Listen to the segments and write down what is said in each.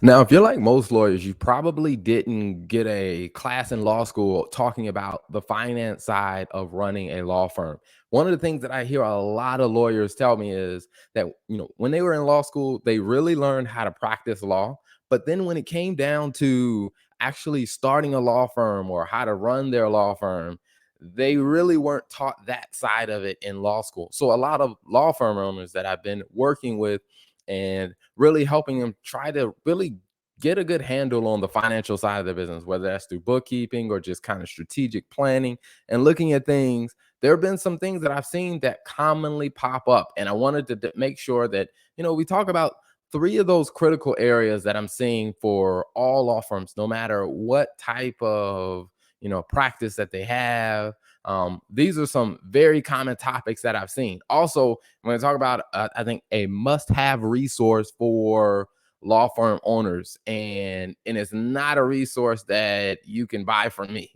Now, if you're like most lawyers, you probably didn't get a class in law school talking about the finance side of running a law firm. One of the things that I hear a lot of lawyers tell me is that, when they were in law school, they really learned how to practice law. But then when it came down to actually starting a law firm or how to run their law firm, they really weren't taught that side of it in law school. So a lot of law firm owners that I've been working with and really helping them try to really get a good handle on the financial side of the business, whether that's through bookkeeping or just kind of strategic planning and looking at things. There have been some things that I've seen that commonly pop up, and I wanted to make sure that we talk about three of those critical areas that I'm seeing for all law firms, no matter what type of practice that they have. These are some very common topics that I've seen. Also, I'm going to talk about, I think, a must-have resource for law firm owners, and it's not a resource that you can buy from me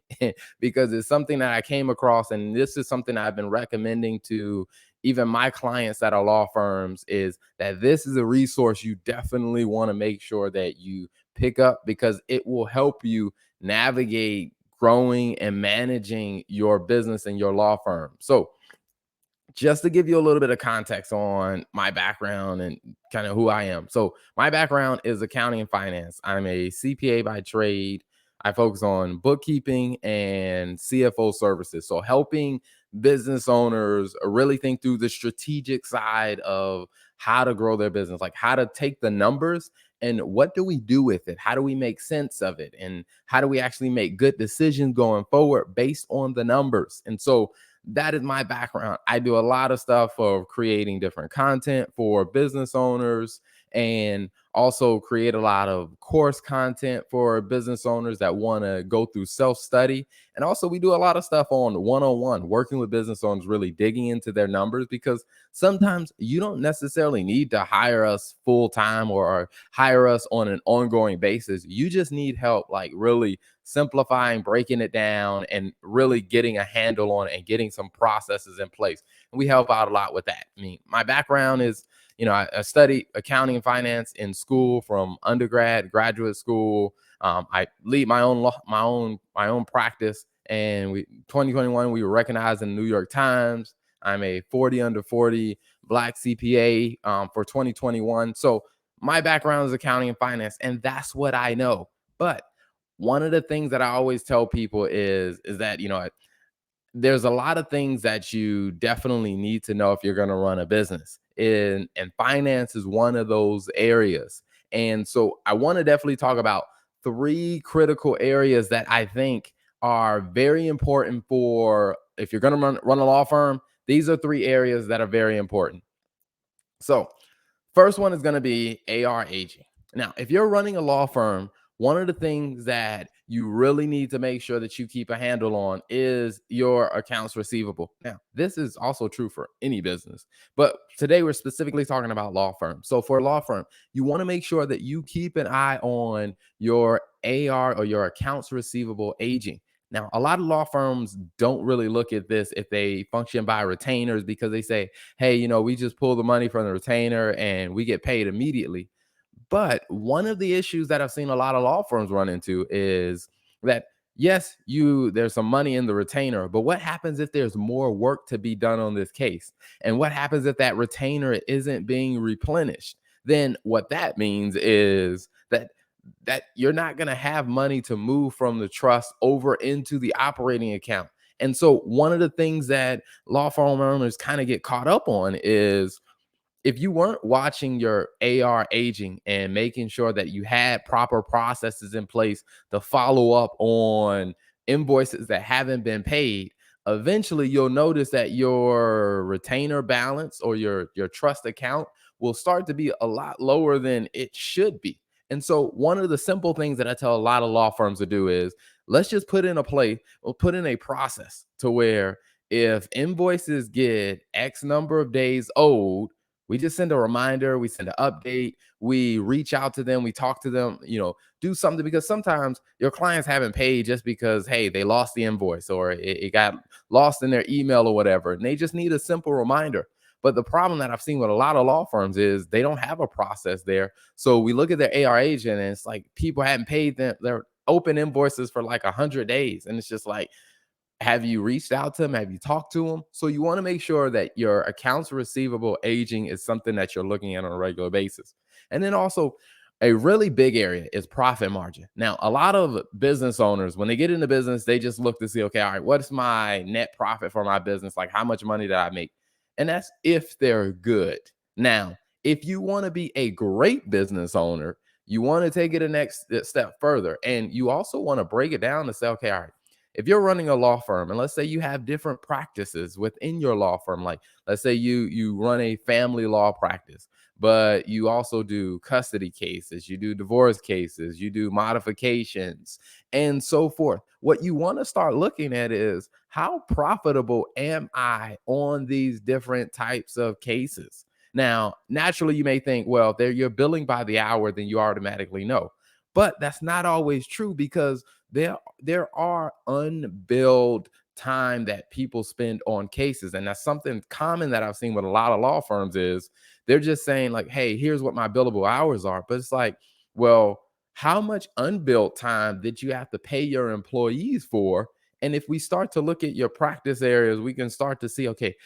because it's something that I came across, and this is something I've been recommending to even my clients that are law firms, is that this is a resource you definitely want to make sure that you pick up because it will help you navigate growing and managing your business and your law firm. So, just to give you a little bit of context on my background and kind of who I am. So, my background is accounting and finance. I'm a CPA by trade. I focus on bookkeeping and CFO services. So, helping business owners really think through the strategic side of how to grow their business, like how to take the numbers and what do we do with it? How do we make sense of it? And how do we actually make good decisions going forward based on the numbers? And so, that is my background. I do a lot of stuff of creating different content for business owners and also create a lot of course content for business owners that want to go through self-study. And also we do a lot of stuff on one-on-one, working with business owners, really digging into their numbers because sometimes you don't necessarily need to hire us full time or hire us on an ongoing basis. You just need help, like really simplifying, breaking it down, and really getting a handle on it and getting some processes in place. And we help out a lot with that. I mean, my background is, I studied accounting and finance in school from undergrad, graduate school. I lead my own practice, and 2021 we were recognized in the New York Times. I'm a 40 under 40 Black CPA for 2021. So my background is accounting and finance, and that's what I know. But one of the things that I always tell people is that there's a lot of things that you definitely need to know if you're going to run a business, and finance is one of those areas. And so I want to definitely talk about three critical areas that I think are very important for if you're going to run a law firm. These are three areas that are very important. So first one is going to be AR aging. Now, if you're running a law firm, one of the things that you really need to make sure that you keep a handle on is your accounts receivable. Now, this is also true for any business, but today we're specifically talking about law firms. So, for a law firm, you want to make sure that you keep an eye on your AR or your accounts receivable aging. Now, a lot of law firms don't really look at this if they function by retainers because they say, hey, we just pull the money from the retainer and we get paid immediately. But one of the issues that I've seen a lot of law firms run into is that yes, there's some money in the retainer, but what happens if there's more work to be done on this case? And what happens if that retainer isn't being replenished? Then what that means is that you're not going to have money to move from the trust over into the operating account. And so one of the things that law firm owners kind of get caught up on is if you weren't watching your AR aging and making sure that you had proper processes in place to follow up on invoices that haven't been paid, eventually you'll notice that your retainer balance or your trust account will start to be a lot lower than it should be. And so one of the simple things that I tell a lot of law firms to do is let's just put in a process to where if invoices get X number of days old, we just send a reminder, we send an update, we reach out to them, we talk to them, do something because sometimes your clients haven't paid just because, hey, they lost the invoice or it got lost in their email or whatever. And they just need a simple reminder. But the problem that I've seen with a lot of law firms is they don't have a process there. So we look at their AR agent and it's like people hadn't paid them their open invoices for like 100 days. And it's just like, have you reached out to them? Have you talked to them? So you want to make sure that your accounts receivable aging is something that you're looking at on a regular basis. And then also, a really big area is profit margin. Now, a lot of business owners, when they get into business, they just look to see, okay, all right, what's my net profit for my business? Like, how much money did I make? And that's if they're good. Now, if you want to be a great business owner, you want to take it a next step further. And you also want to break it down to say, okay, all right, if you're running a law firm and let's say you have different practices within your law firm, like let's say you run a family law practice, but you also do custody cases, you do divorce cases, you do modifications and so forth. What you want to start looking at is how profitable am I on these different types of cases. Now naturally you may think, well, if you're billing by the hour, then you automatically know, but that's not always true because there are unbilled time that people spend on cases, and that's something common that I've seen with a lot of law firms is they're just saying like, hey, here's what my billable hours are, but it's like, well, how much unbilled time did you have to pay your employees for? And if we start to look at your practice areas, we can start to see, okay,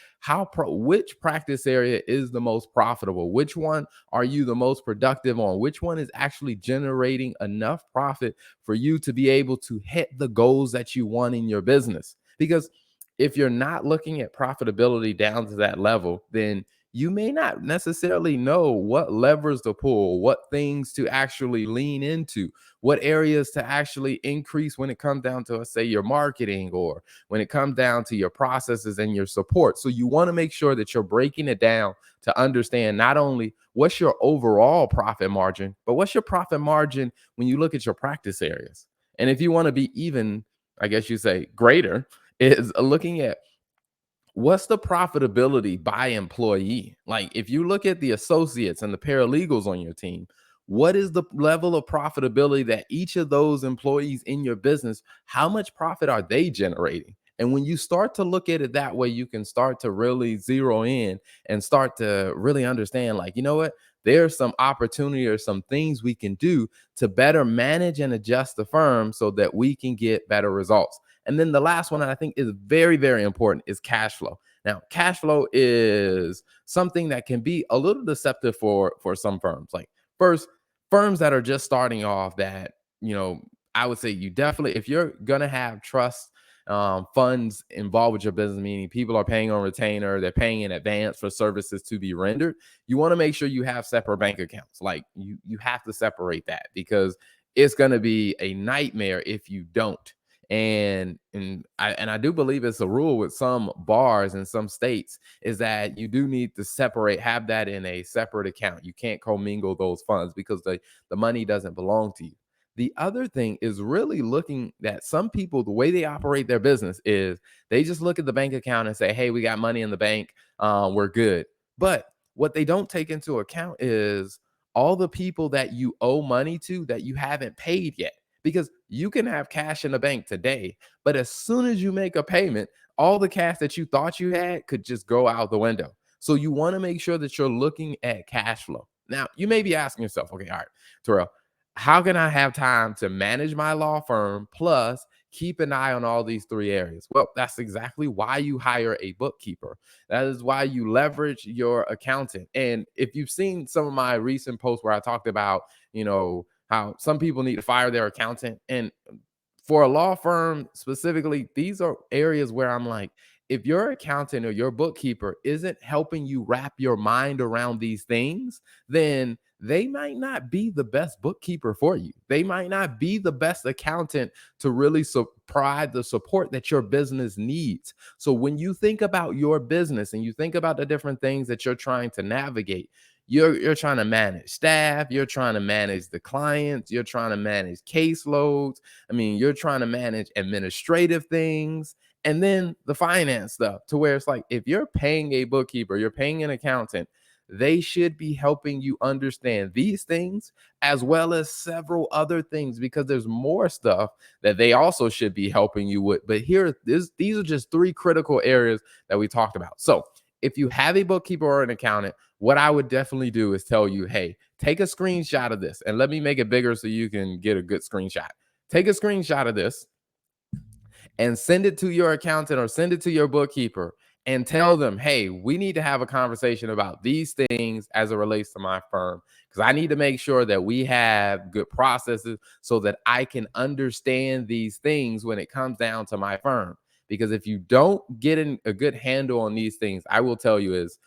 which practice area is the most profitable, which one are you the most productive on, which one is actually generating enough profit for you to be able to hit the goals that you want in your business. Because if you're not looking at profitability down to that level, then you may not necessarily know what levers to pull, what things to actually lean into, what areas to actually increase when it comes down to, let's say, your marketing or when it comes down to your processes and your support. So you want to make sure that you're breaking it down to understand not only what's your overall profit margin, but what's your profit margin when you look at your practice areas. And if you want to be even, I guess you say greater, is looking at what's the profitability by employee? Like if you look at the associates and the paralegals on your team, what is the level of profitability that each of those employees in your business, how much profit are they generating? And when you start to look at it that way, you can start to really zero in and start to really understand, like, you know what? There's some opportunity or some things we can do to better manage and adjust the firm so that we can get better results. And then the last one that I think is very, very important is cash flow. Now, cash flow is something that can be a little deceptive for some firms. Like first, firms that are just starting off that, I would say you definitely, if you're gonna have trust funds involved with your business, meaning people are paying on retainer, they're paying in advance for services to be rendered, you want to make sure you have separate bank accounts. Like you have to separate that because it's going to be a nightmare if you don't. And I do believe it's a rule with some bars in some states is that you do need to separate, have that in a separate account. You can't commingle those funds because the money doesn't belong to you. The other thing is really looking at some people, the way they operate their business is they just look at the bank account and say, hey, we got money in the bank. We're good. But what they don't take into account is all the people that you owe money to that you haven't paid yet. Because you can have cash in the bank today, but as soon as you make a payment, all the cash that you thought you had could just go out the window. So you want to make sure that you're looking at cash flow. Now, you may be asking yourself, okay, all right, Terrell, how can I have time to manage my law firm plus keep an eye on all these three areas? Well, that's exactly why you hire a bookkeeper. That is why you leverage your accountant. And if you've seen some of my recent posts where I talked about, how some people need to fire their accountant. And for a law firm specifically, these are areas where I'm like, if your accountant or your bookkeeper isn't helping you wrap your mind around these things, then they might not be the best bookkeeper for you. They might not be the best accountant to really provide the support that your business needs. So when you think about your business and you think about the different things that you're trying to navigate, you're trying to manage staff, you're trying to manage the clients, you're trying to manage caseloads. I mean, you're trying to manage administrative things and then the finance stuff to where it's like if you're paying a bookkeeper, you're paying an accountant, they should be helping you understand these things as well as several other things because there's more stuff that they also should be helping you with. But these are just three critical areas that we talked about. So if you have a bookkeeper or an accountant, what I would definitely do is tell you, hey, take a screenshot of this, and let me make it bigger so you can get a good screenshot. Take a screenshot of this and send it to your accountant or send it to your bookkeeper and tell them, hey, we need to have a conversation about these things as it relates to my firm, because I need to make sure that we have good processes so that I can understand these things when it comes down to my firm. Because if you don't get in a good handle on these things, I will tell you is,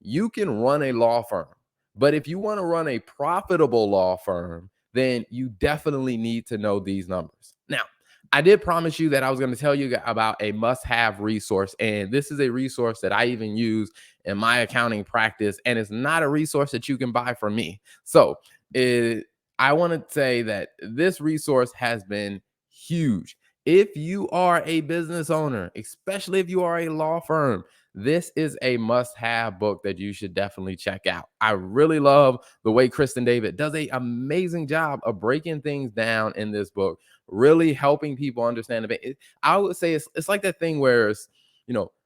you can run a law firm, but if you want to run a profitable law firm, then you definitely need to know these numbers. Now, I did promise you that I was going to tell you about a must have resource. And this is a resource that I even use in my accounting practice. And it's not a resource that you can buy from me. So I want to say that this resource has been huge. If you are a business owner, especially if you are a law firm, this is a must have book that you should definitely check out. I really love the way Kristen David does an amazing job of breaking things down in this book, really helping people understand I would say it's like that thing where it's,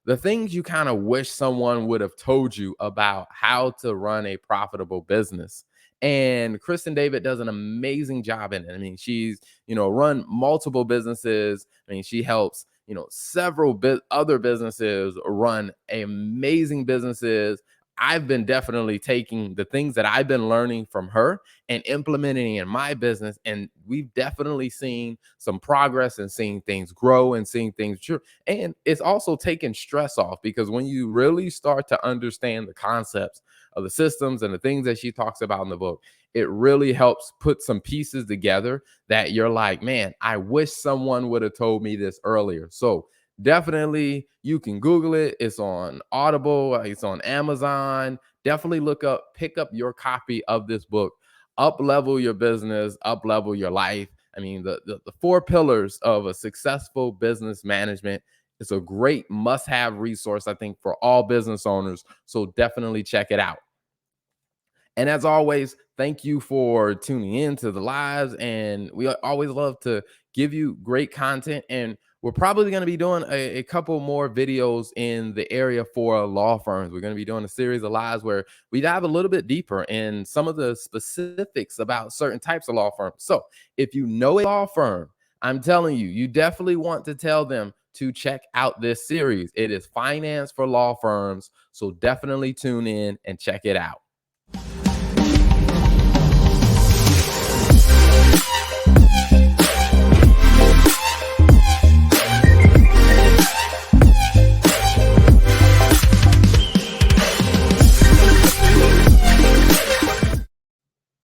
the things you kind of wish someone would have told you about how to run a profitable business. And Kristen David does an amazing job in it. I mean, she's, run multiple businesses. I mean, she helps, several other businesses run amazing businesses. I've been definitely taking the things that I've been learning from her and implementing in my business. And we've definitely seen some progress and seeing things grow and seeing things true. And it's also taking stress off, because when you really start to understand the concepts of the systems and the things that she talks about in the book, it really helps put some pieces together that you're like, man, I wish someone would have told me this earlier. So definitely you can Google it. It's on Audible, it's on Amazon. Definitely pick up your copy of this book. Up level your business, up level your life. I mean, the four pillars of a successful business management. It's a great must-have resource, I think, for all business owners. So definitely check it out. And as always, thank you for tuning in to the lives. And we always love to give you great content. And we're probably going to be doing a couple more videos in the area for law firms. We're going to be doing a series of lives where we dive a little bit deeper in some of the specifics about certain types of law firms. So if you know a law firm, I'm telling you, you definitely want to tell them to check out this series. It is Finance for Law Firms. So definitely tune in and check it out.